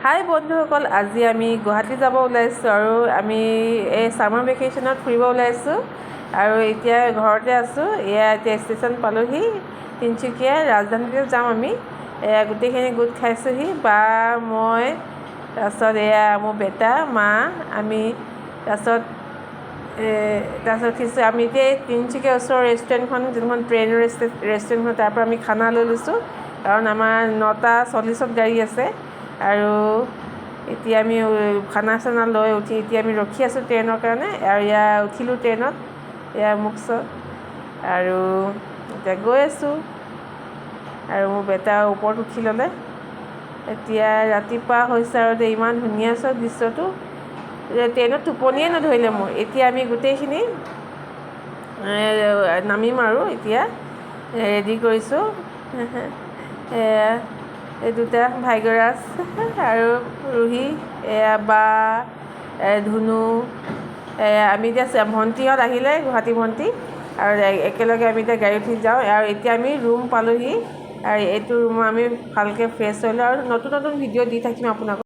হাই বন্ধুসকল, আজি আমি গুৱাহাটী যাব ওলাইছোঁ আৰু আমি এই ছামাৰ ভেকেশ্যনত ফুৰিব ওলাইছোঁ আৰু এতিয়া ঘৰতে আছোঁ। এয়া এতিয়া ষ্টেচন পালোহি তিনিচুকীয়া, ৰাজধানীতে যাম আমি। এয়া গোটেইখিনি গোট খাইছোঁহি, বা মই, তাৰপিছত এয়া মোৰ বেটা, মা, আমি তাৰপিছত উঠিছোঁ। আমি এতিয়া এই তিনিচুকীয়া ওচৰৰ ৰেষ্টুৰেণ্টখন, যোনখন ট্ৰেইনৰ ৰেষ্টুৰেণ্টখন, তাৰ পৰা আমি খানা লৈ লৈছোঁ, কাৰণ আমাৰ 9:40 গাড়ী আছে। আৰু এতিয়া আমি খানা চানা লৈ উঠি এতিয়া আমি ৰখি আছোঁ ট্ৰেইনৰ কাৰণে। আৰু এয়া উঠিলোঁ ট্ৰেইনত, এয়া মোক আৰু এতিয়া গৈ আছোঁ। আৰু মোৰ বেটা ওপৰত উঠি ল'লে। এতিয়া ৰাতিপুৱা হৈছে আৰু ইমান ধুনীয়া চব দৃশ্যটো, ট্ৰেইনত টোপনিয়ে নধৰিলে মোৰ। এতিয়া আমি গোটেইখিনি নামিম আৰু এতিয়া ৰেডি কৰিছোঁ। এই দুটা ভাগ্যৰাজ আৰু ৰুহি, এয়া বা, ধুনু, আমি এতিয়া ভণ্টিহঁত আহিলে, গুৱাহাটী ভণ্টি, আৰু একেলগে আমি এতিয়া গাড়ী উঠি যাওঁ। আৰু এতিয়া আমি ৰুম পালোহি, আৰু এইটো ৰুম আমি ভালকৈ ফ্ৰেছ হৈ লওঁ আৰু নতুন নতুন ভিডিঅ' দি থাকিম আপোনালোকক।